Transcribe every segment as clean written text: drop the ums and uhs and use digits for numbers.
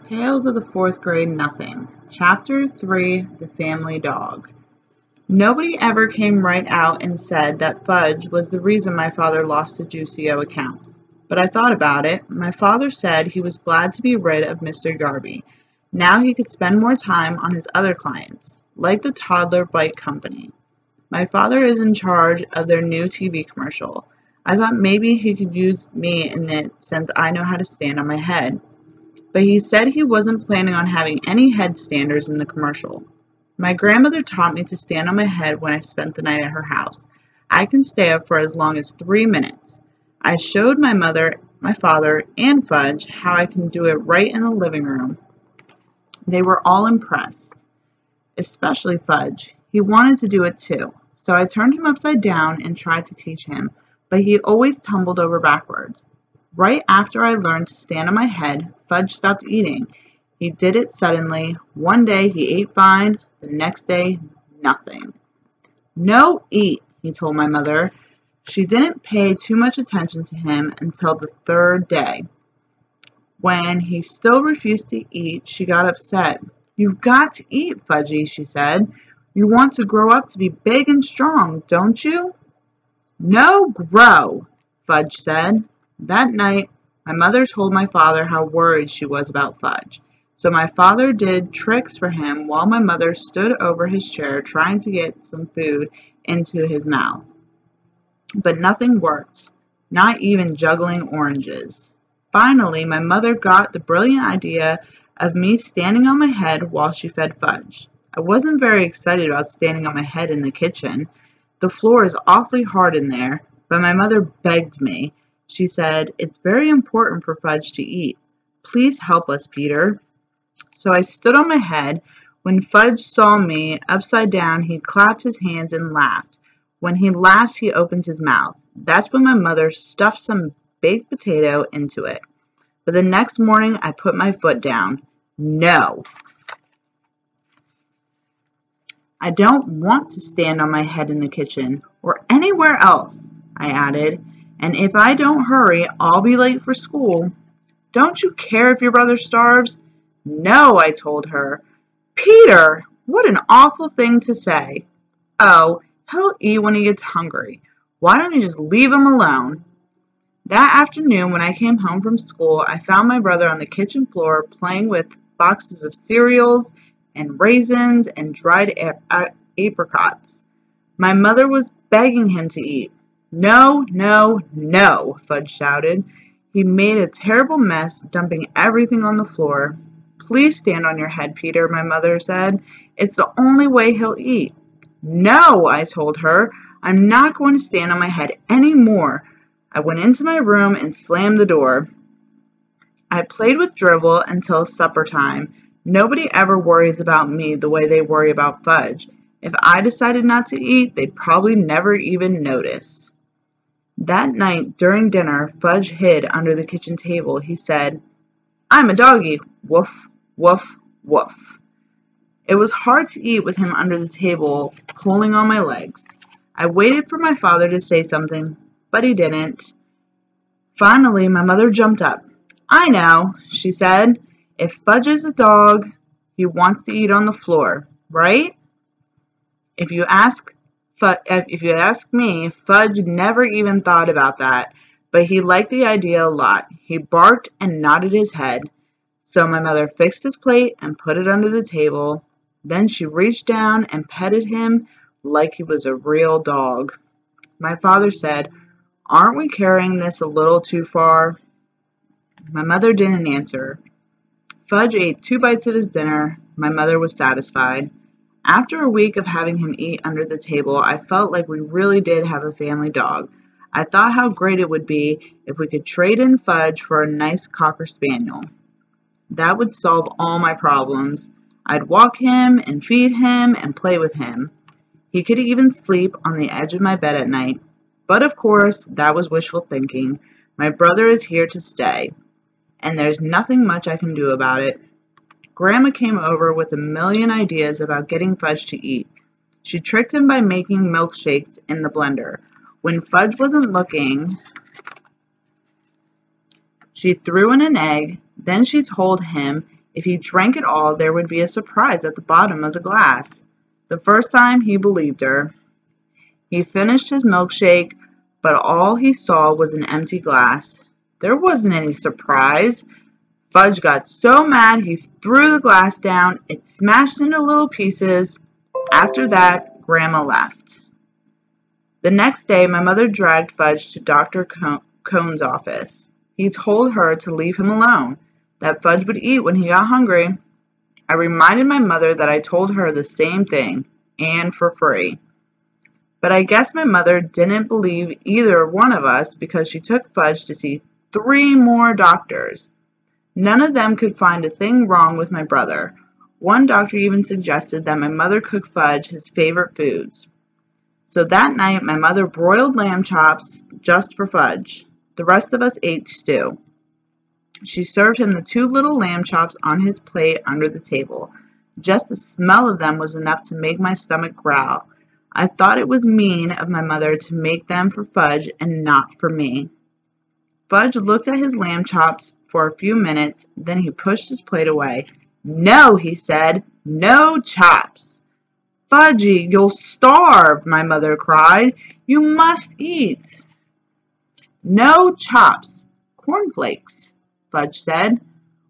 Tales of the Fourth Grade Nothing. Chapter 3, The Family Dog. Nobody ever came right out and said that Fudge was the reason my father lost the Juicio account. But I thought about it. My father said he was glad to be rid of Mr. Garvey. Now he could spend more time on his other clients, like the Toddler Bite Company. My father is in charge of their new TV commercial. I thought maybe he could use me in it since I know how to stand on my head. But he said he wasn't planning on having any headstanders in the commercial. My grandmother taught me to stand on my head when I spent the night at her house. I can stay up for as long as 3 minutes. I showed my mother, my father, and Fudge how I can do it right in the living room. They were all impressed, especially Fudge. He wanted to do it too, so I turned him upside down and tried to teach him, but he always tumbled over backwards. Right after I learned to stand on my head, Fudge stopped eating. He did it suddenly. One day he ate fine, the next day nothing. "No, eat," he told my mother. She didn't pay too much attention to him until the third day. When he still refused to eat, she got upset. "You've got to eat, Fudgy," she said. "You want to grow up to be big and strong, don't you?" "No, grow," Fudge said. That night, my mother told my father how worried she was about Fudge. So my father did tricks for him while my mother stood over his chair trying to get some food into his mouth. But nothing worked, not even juggling oranges. Finally, my mother got the brilliant idea of me standing on my head while she fed Fudge. I wasn't very excited about standing on my head in the kitchen. The floor is awfully hard in there, but my mother begged me. She said, "It's very important for Fudge to eat. Please help us, Peter." So I stood on my head. When Fudge saw me upside down, he clapped his hands and laughed. When he laughs, he opens his mouth. That's when my mother stuffed some baked potato into it. But the next morning, I put my foot down. "No. I don't want to stand on my head in the kitchen or anywhere else," I added. "And if I don't hurry, I'll be late for school." "Don't you care if your brother starves?" "No," I told her. "Peter, what an awful thing to say." "Oh, he'll eat when he gets hungry. Why don't you just leave him alone?" That afternoon, when I came home from school, I found my brother on the kitchen floor playing with boxes of cereals and raisins and dried apricots. My mother was begging him to eat. "No, no, no," Fudge shouted. He made a terrible mess, dumping everything on the floor. "Please stand on your head, Peter," my mother said. "It's the only way he'll eat." "No," I told her. "I'm not going to stand on my head any more." I went into my room and slammed the door. I played with Dribble until supper time. Nobody ever worries about me the way they worry about Fudge. If I decided not to eat, they'd probably never even notice. That night, during dinner, Fudge hid under the kitchen table. He said, "I'm a doggy. Woof, woof, woof." It was hard to eat with him under the table, pulling on my legs. I waited for my father to say something, but he didn't. Finally, my mother jumped up. "I know," she said. "If Fudge is a dog, he wants to eat on the floor, right? If you ask me, Fudge never even thought about that, but he liked the idea a lot. He barked and nodded his head." So my mother fixed his plate and put it under the table. Then she reached down and petted him like he was a real dog. My father said, "Aren't we carrying this a little too far?" My mother didn't answer. Fudge ate 2 bites of his dinner. My mother was satisfied. After a week of having him eat under the table, I felt like we really did have a family dog. I thought how great it would be if we could trade in Fudge for a nice Cocker Spaniel. That would solve all my problems. I'd walk him and feed him and play with him. He could even sleep on the edge of my bed at night. But of course, that was wishful thinking. My brother is here to stay, and there's nothing much I can do about it. Grandma came over with a million ideas about getting Fudge to eat. She tricked him by making milkshakes in the blender. When Fudge wasn't looking, she threw in an egg. Then she told him If he drank it all, there would be a surprise at the bottom of the glass. The first time, he believed her. He finished his milkshake, but all he saw was an empty glass. There wasn't any surprise. Fudge got so mad he threw the glass down. It smashed into little pieces. After that, Grandma left. The next day, my mother dragged Fudge to Dr. Cohn's office. He told her to leave him alone, that Fudge would eat when he got hungry. I reminded my mother that I told her the same thing, and for free. But I guess my mother didn't believe either one of us because she took Fudge to see 3 more doctors. None of them could find a thing wrong with my brother. One doctor even suggested that my mother cook Fudge his favorite foods. So that night, my mother broiled lamb chops just for Fudge. The rest of us ate stew. She served him the 2 little lamb chops on his plate under the table. Just the smell of them was enough to make my stomach growl. I thought it was mean of my mother to make them for Fudge and not for me. Fudge looked at his lamb chops for a few minutes, then he pushed his plate away. "No," he said, "no chops." "Fudgy, you'll starve," my mother cried. "You must eat." "No chops. Cornflakes," Fudge said.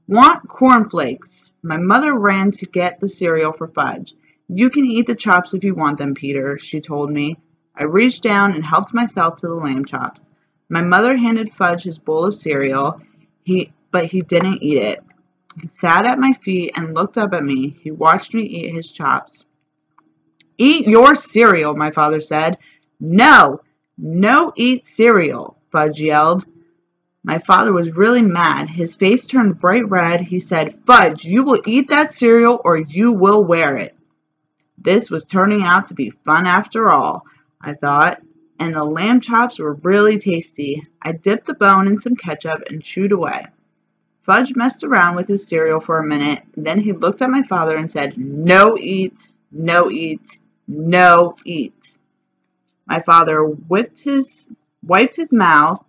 "Want cornflakes." My mother ran to get the cereal for Fudge. "You can eat the chops if you want them, Peter," she told me. I reached down and helped myself to the lamb chops. My mother handed Fudge his bowl of cereal, but he didn't eat it. He sat at my feet and looked up at me. He watched me eat his chops. "Eat your cereal," my father said. "No, no eat cereal," Fudge yelled. My father was really mad. His face turned bright red. He said, "Fudge, you will eat that cereal or you will wear it." This was turning out to be fun after all, I thought, and the lamb chops were really tasty. I dipped the bone in some ketchup and chewed away. Fudge messed around with his cereal for a minute, and then he looked at my father and said, "No eat, no eat, no eat." My father wiped his mouth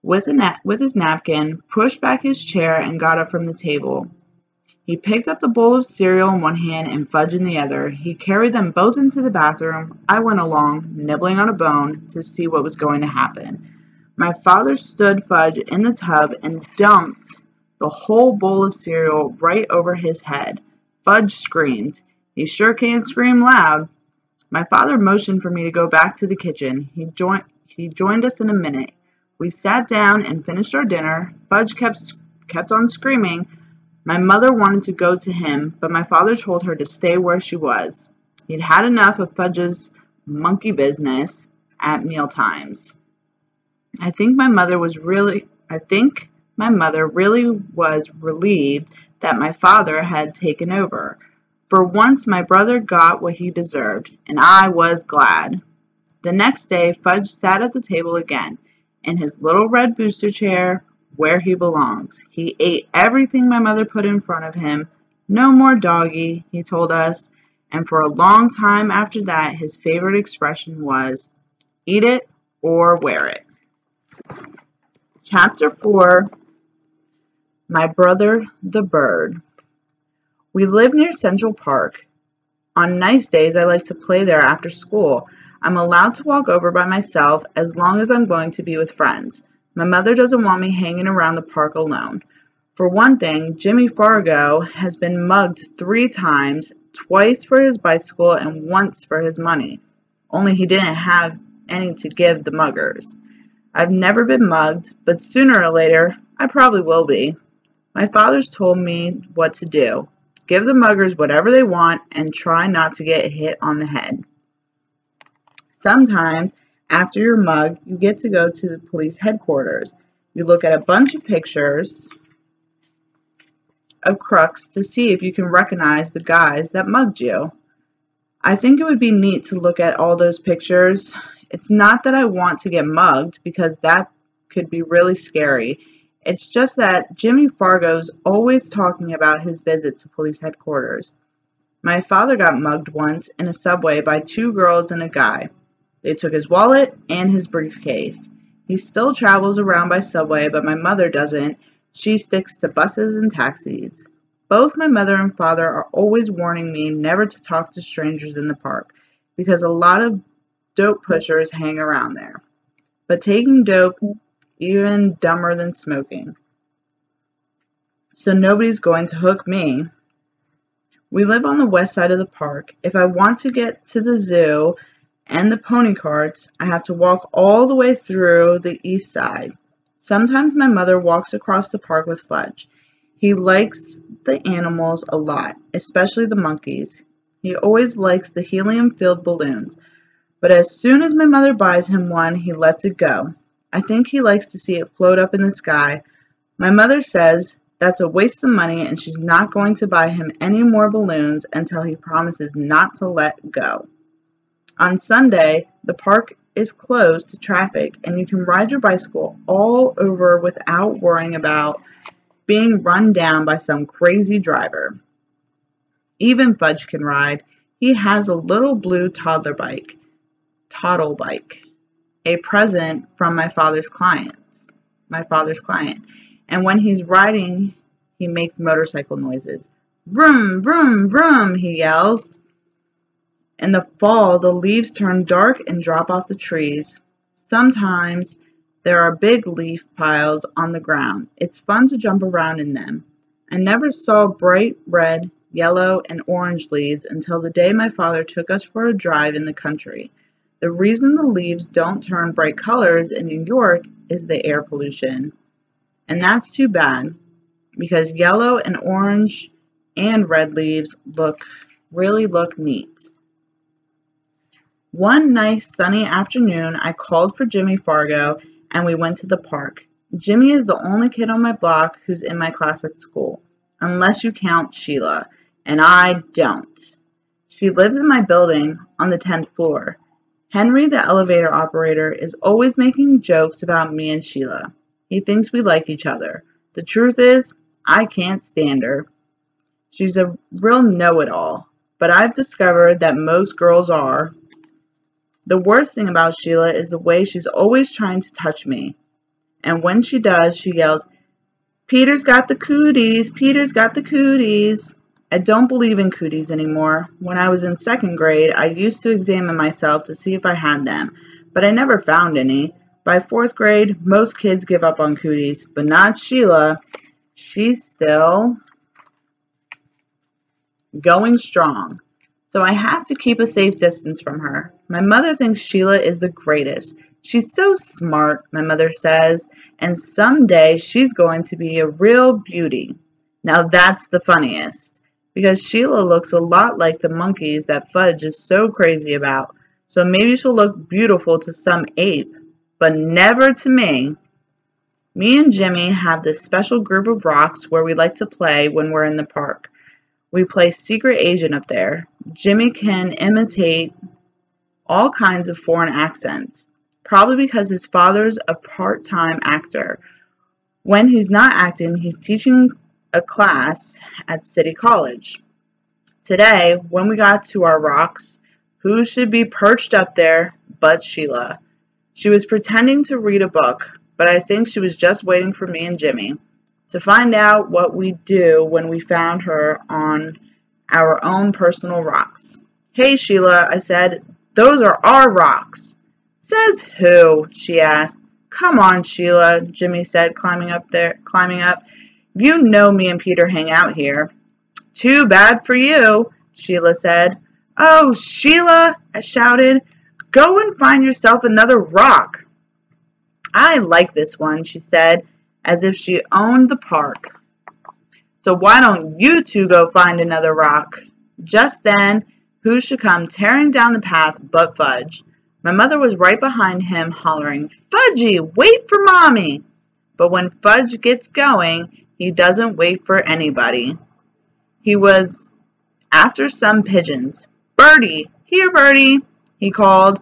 with his napkin, pushed back his chair, and got up from the table. He picked up the bowl of cereal in one hand and Fudge in the other. He carried them both into the bathroom. I went along, nibbling on a bone, to see what was going to happen. My father stood Fudge in the tub and dumped the whole bowl of cereal right over his head. Fudge screamed. He sure can scream loud. My father motioned for me to go back to the kitchen. He joined us in a minute. We sat down and finished our dinner. Fudge kept on screaming. My mother wanted to go to him, but my father told her to stay where she was. He'd had enough of Fudge's monkey business at meal times. I think my mother really was relieved that my father had taken over. For once, my brother got what he deserved, and I was glad. The next day, Fudge sat at the table again, in his little red booster chair, where he belongs. He ate everything my mother put in front of him. "No more doggy," he told us, and for a long time after that, his favorite expression was, "Eat it or wear it." Chapter 4, My Brother the Bird. We live near Central Park. On nice days, I like to play there after school. I'm allowed to walk over by myself as long as I'm going to be with friends. My mother doesn't want me hanging around the park alone. For one thing, Jimmy Fargo has been mugged 3 times, twice for his bicycle and once for his money. Only he didn't have any to give the muggers. I've never been mugged, but sooner or later, I probably will be. My father's told me what to do. Give the muggers whatever they want and try not to get hit on the head. Sometimes, after you're mugged, you get to go to the police headquarters. You look at a bunch of pictures of crooks to see if you can recognize the guys that mugged you. I think it would be neat to look at all those pictures. It's not that I want to get mugged, because that could be really scary. It's just that Jimmy Fargo's always talking about his visit to police headquarters. My father got mugged once in a subway by 2 girls and a guy. They took his wallet and his briefcase. He still travels around by subway, but my mother doesn't. She sticks to buses and taxis. Both my mother and father are always warning me never to talk to strangers in the park because a lot of dope pushers hang around there. But taking dope, even dumber than smoking. So nobody's going to hook me. We live on the west side of the park. If I want to get to the zoo and the pony carts, I have to walk all the way through the east side. Sometimes my mother walks across the park with Fudge. He likes the animals a lot, especially the monkeys. He always likes the helium-filled balloons, but as soon as my mother buys him one, he lets it go. I think he likes to see it float up in the sky. My mother says that's a waste of money and she's not going to buy him any more balloons until he promises not to let go. On Sunday, the park is closed to traffic and you can ride your bicycle all over without worrying about being run down by some crazy driver. Even Fudge can ride. He has a little blue toddle bike, a present from my father's client. And when he's riding, he makes motorcycle noises. Vroom, vroom, vroom, he yells. In the fall, the leaves turn dark and drop off the trees. Sometimes there are big leaf piles on the ground. It's fun to jump around in them. I never saw bright red, yellow, and orange leaves until the day my father took us for a drive in the country. The reason the leaves don't turn bright colors in New York is the air pollution. And that's too bad, because yellow and orange and red leaves really look neat. One nice sunny afternoon, I called for Jimmy Fargo and we went to the park. Jimmy is the only kid on my block who's in my class at school, unless you count Sheila, and I don't. She lives in my building on the 10th floor. Henry, the elevator operator, is always making jokes about me and Sheila. He thinks we like each other. The truth is, I can't stand her. She's a real know-it-all, but I've discovered that most girls are. The worst thing about Sheila is the way she's always trying to touch me. And when she does, she yells, "Peter's got the cooties! Peter's got the cooties!" I don't believe in cooties anymore. When I was in 2nd grade, I used to examine myself to see if I had them, but I never found any. By 4th grade, most kids give up on cooties, but not Sheila. She's still going strong. So I have to keep a safe distance from her. My mother thinks Sheila is the greatest. She's so smart, my mother says, and someday she's going to be a real beauty. Now that's the funniest, because Sheila looks a lot like the monkeys that Fudge is so crazy about. So maybe she'll look beautiful to some ape, but never to me. Me and Jimmy have this special group of rocks where we like to play when we're in the park. We play secret agent up there. Jimmy can imitate all kinds of foreign accents, probably because his father's a part-time actor. When he's not acting, he's teaching a class at City College. Today, when we got to our rocks, who should be perched up there but Sheila? She was pretending to read a book, but I think she was just waiting for me and Jimmy to find out what we'd do when we found her on our own personal rocks. "Hey, Sheila," I said, "those are our rocks." "Says who?" she asked. "Come on, Sheila," Jimmy said, climbing up. "You know me and Peter hang out here." "Too bad for you," Sheila said. "Oh, Sheila," I shouted, "go and find yourself another rock." "I like this one," she said, as if she owned the park. "So why don't you two go find another rock?" Just then, who should come tearing down the path but Fudge. My mother was right behind him, hollering, "Fudgy, wait for Mommy!" But when Fudge gets going, he doesn't wait for anybody. He was after some pigeons. "Birdie, here, Birdie," he called.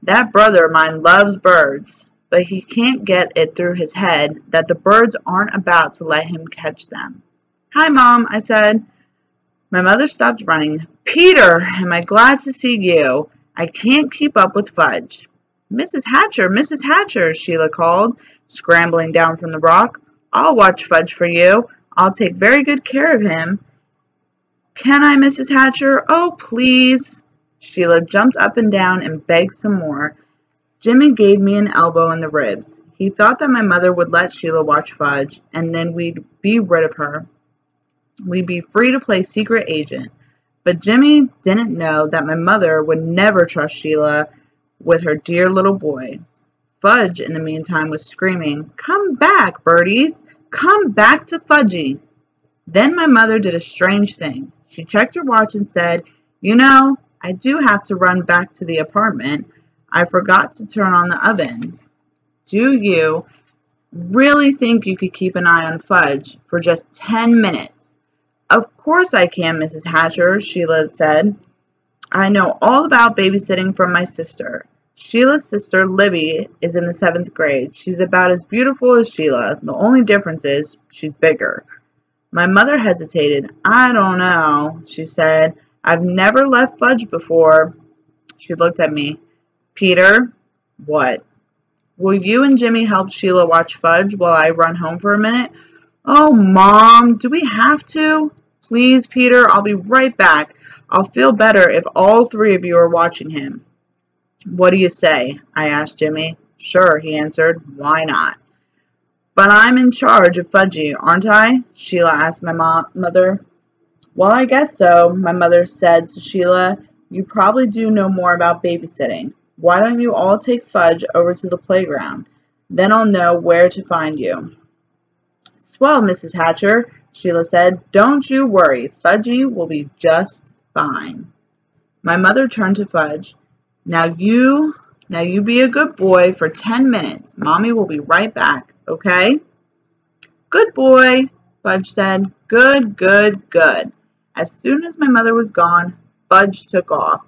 That brother of mine loves birds, but he can't get it through his head that the birds aren't about to let him catch them. "Hi, Mom," I said. My mother stopped running. "Peter, am I glad to see you. I can't keep up with Fudge." Mrs. Hatcher, Sheila called, scrambling down from the rock. "I'll watch Fudge for you. I'll take very good care of him. Can I, Mrs. Hatcher? Oh, please. Sheila jumped up and down and begged some more. Jimmy gave me an elbow in the ribs. He thought that my mother would let Sheila watch Fudge, and then we'd be rid of her. We'd be free to play secret agent. But Jimmy didn't know that my mother would never trust Sheila with her dear little boy. Fudge, in the meantime, was screaming, "Come back, birdies! Come back to Fudgy!" Then my mother did a strange thing. She checked her watch and said, "You know, I do have to run back to the apartment. I forgot to turn on the oven." "Do you really think you could keep an eye on Fudge for just 10 minutes? "Of course I can, Mrs. Hatcher," Sheila said. "I know all about babysitting from my sister. Sheila's sister, Libby, is in the 7th grade. She's about as beautiful as Sheila. The only difference is she's bigger." My mother hesitated. "I don't know," she said. "I've never left Fudge before." She looked at me. "Peter." "What?" "Will you and Jimmy help Sheila watch Fudge while I run home for a minute?" "Oh, Mom, do we have to?" "Please, Peter, I'll be right back. I'll feel better if all 3 of you are watching him." "What do you say?" I asked Jimmy. "Sure," he answered. "Why not?" "But I'm in charge of Fudgy, aren't I?" Sheila asked my mother. "Well, I guess so," my mother said to Sheila. "You probably do know more about babysitting. Why don't you all take Fudge over to the playground? Then I'll know where to find you." "Swell, Mrs. Hatcher," Sheila said. "Don't you worry. Fudgy will be just fine." My mother turned to Fudge. Now you be a good boy for 10 minutes. Mommy will be right back, okay?" "Good boy," Fudge said. "Good, good, good." As soon as my mother was gone, Fudge took off.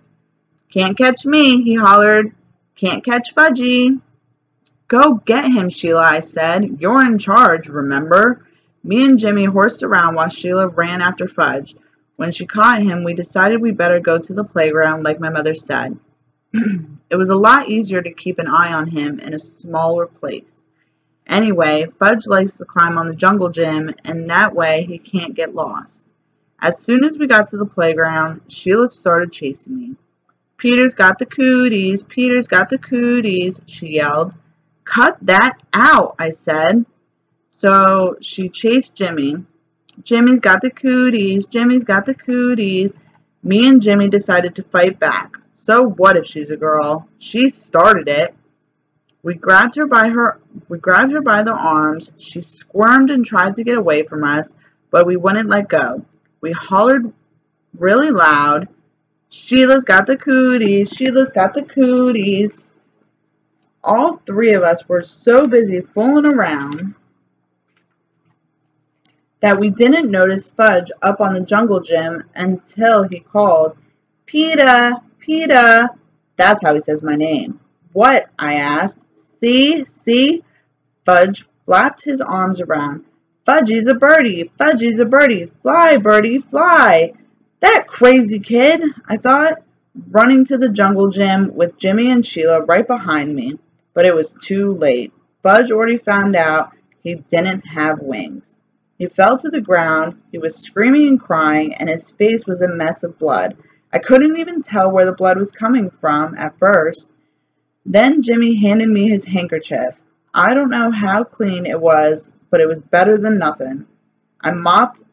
"Can't catch me," he hollered. "Can't catch Fudgy." "Go get him, Sheila," I said. "You're in charge, remember?" Me and Jimmy horsed around while Sheila ran after Fudge. When she caught him, we decided we better go to the playground like my mother said. It was a lot easier to keep an eye on him in a smaller place. Anyway, Fudge likes to climb on the jungle gym, and that way he can't get lost. As soon as we got to the playground, Sheila started chasing me. "Peter's got the cooties, Peter's got the cooties," she yelled. "Cut that out," I said. So she chased Jimmy. "Jimmy's got the cooties, Jimmy's got the cooties." Me and Jimmy decided to fight back. So what if she's a girl? She started it. We grabbed her by the arms. She squirmed and tried to get away from us, but we wouldn't let go. We hollered really loud, "Sheila's got the cooties, Sheila's got the cooties." All 3 of us were so busy fooling around that we didn't notice Fudge up on the jungle gym until he called, "Peter, Peter." That's how he says my name. "What?" I asked. See? Fudge flapped his arms around. "Fudgy's a birdie, Fudgy's a birdie. Fly, birdie, fly." That crazy kid, I thought, running to the jungle gym with Jimmy and Sheila right behind me. But it was too late. Fudge already found out he didn't have wings. He fell to the ground. He was screaming and crying, and his face was a mess of blood. I couldn't even tell where the blood was coming from at first. Then Jimmy handed me his handkerchief. I don't know how clean it was, but it was better than nothing. I mopped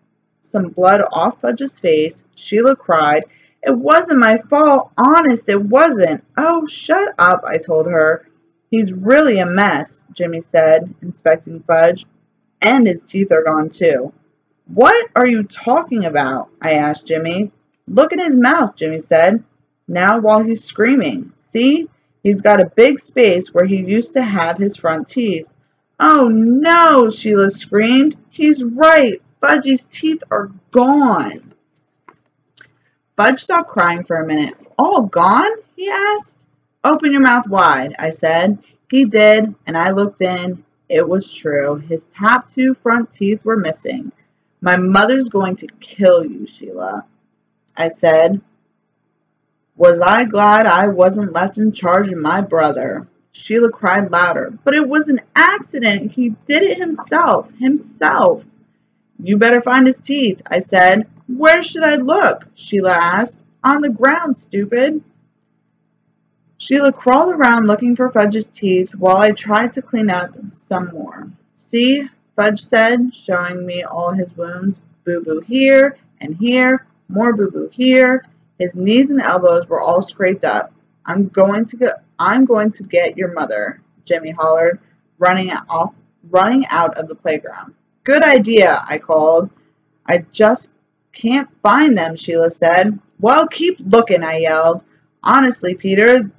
some blood off Fudge's face. Sheila cried. "It wasn't my fault. Honest, it wasn't." "Oh, shut up," I told her. "He's really a mess," Jimmy said, inspecting Fudge. "And his teeth are gone, too." "What are you talking about?" I asked Jimmy. "Look at his mouth," Jimmy said. "Now while he's screaming. See? He's got a big space where he used to have his front teeth." "Oh no," Sheila screamed. "He's right. Fudgy's teeth are gone." Fudge stopped crying for a minute. "All gone?" he asked. "Open your mouth wide," I said. He did, and I looked in. It was true. His top 2 front teeth were missing. "My mother's going to kill you, Sheila," I said. Was I glad I wasn't left in charge of my brother? Sheila cried louder. "But it was an accident. He did it himself. You better find his teeth, I said. Where should I look? Sheila asked. On the ground, stupid. Sheila crawled around looking for Fudge's teeth while I tried to clean up some more. See, Fudge said, showing me all his wounds. Boo-boo here and here, more boo-boo here. His knees and elbows were all scraped up. I'm going to get your mother, Jimmy hollered, running out of the playground. Good idea, I called. I just can't find them, Sheila said. Well, keep looking, I yelled. Honestly, Peter,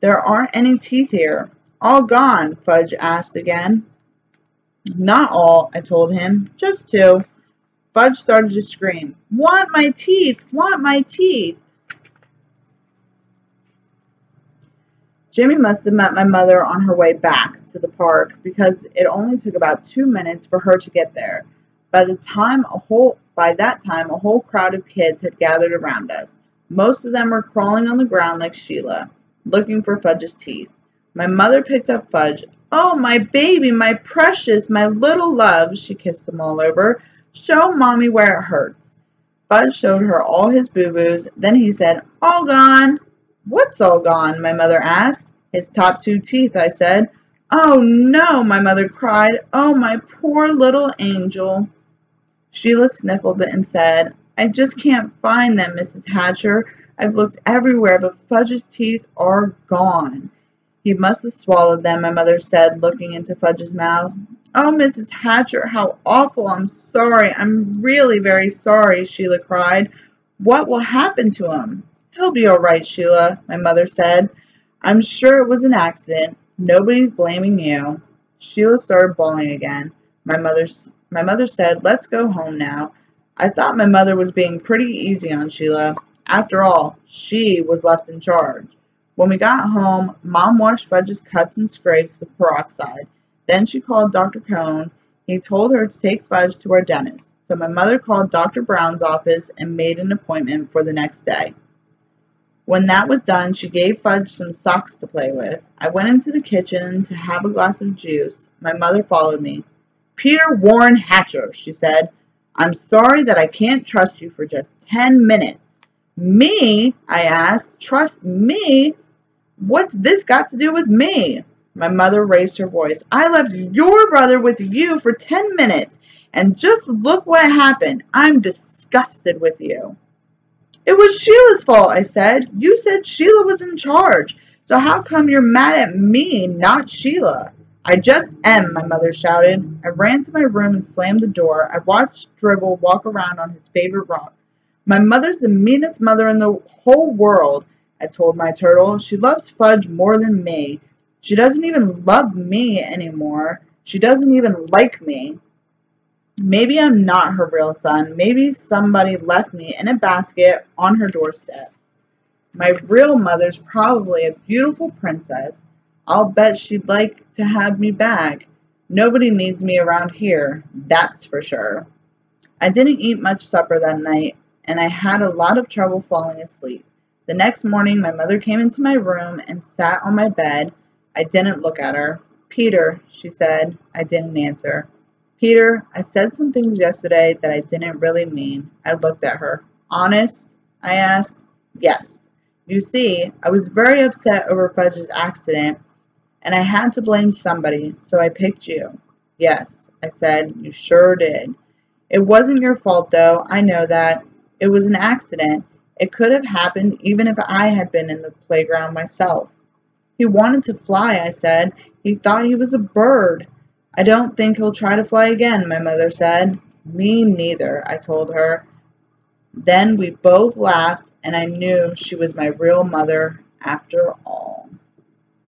there aren't any teeth here. All gone, Fudge asked again. Not all, I told him. Just 2. Fudge started to scream. Want my teeth! Want my teeth! Jimmy must have met my mother on her way back to the park because it only took about 2 minutes for her to get there. By that time, a whole crowd of kids had gathered around us. Most of them were crawling on the ground like Sheila, looking for Fudge's teeth. My mother picked up Fudge. Oh, my baby, my precious, my little love, she kissed him all over. Show Mommy where it hurts. Fudge showed her all his boo-boos. Then he said, all gone. What's all gone? My mother asked. His top 2 teeth, I said. Oh, no, my mother cried. Oh, my poor little angel. Sheila sniffled and said, I just can't find them, Mrs. Hatcher. I've looked everywhere, but Fudge's teeth are gone. He must have swallowed them, my mother said, looking into Fudge's mouth. Oh, Mrs. Hatcher, how awful. I'm sorry. I'm really very sorry, Sheila cried. What will happen to him? He'll be all right, Sheila, my mother said. I'm sure it was an accident. Nobody's blaming you. Sheila started bawling again. My mother said, let's go home now. I thought my mother was being pretty easy on Sheila. After all, she was left in charge. When we got home, Mom washed Fudge's cuts and scrapes with peroxide. Then she called Dr. Cohn. He told her to take Fudge to our dentist. So my mother called Dr. Brown's office and made an appointment for the next day. When that was done, she gave Fudge some socks to play with. I went into the kitchen to have a glass of juice. My mother followed me. Peter Warren Hatcher, she said. I'm sorry that I can't trust you for just 10 minutes. Me? I asked. Trust me? What's this got to do with me? My mother raised her voice. I left your brother with you for 10 minutes, and just look what happened. I'm disgusted with you. It was Sheila's fault, I said. You said Sheila was in charge. So how come you're mad at me, not Sheila? I just am, my mother shouted. I ran to my room and slammed the door. I watched Dribble walk around on his favorite rock. My mother's the meanest mother in the whole world, I told my turtle. She loves Fudge more than me. She doesn't even love me anymore. She doesn't even like me. Maybe I'm not her real son. Maybe somebody left me in a basket on her doorstep. My real mother's probably a beautiful princess. I'll bet she'd like to have me back. Nobody needs me around here, that's for sure. I didn't eat much supper that night, and I had a lot of trouble falling asleep. The next morning, my mother came into my room and sat on my bed. I didn't look at her. Peter, she said. I didn't answer. Peter, I said some things yesterday that I didn't really mean. I looked at her. Honest? I asked. Yes. You see, I was very upset over Fudge's accident, and I had to blame somebody, so I picked you. Yes, I said. You sure did. It wasn't your fault, though. I know that. It was an accident. It could have happened even if I had been in the playground myself. He wanted to fly, I said. He thought he was a bird. I don't think he'll try to fly again, my mother said. Me neither, I told her. Then we both laughed, and I knew she was my real mother after all.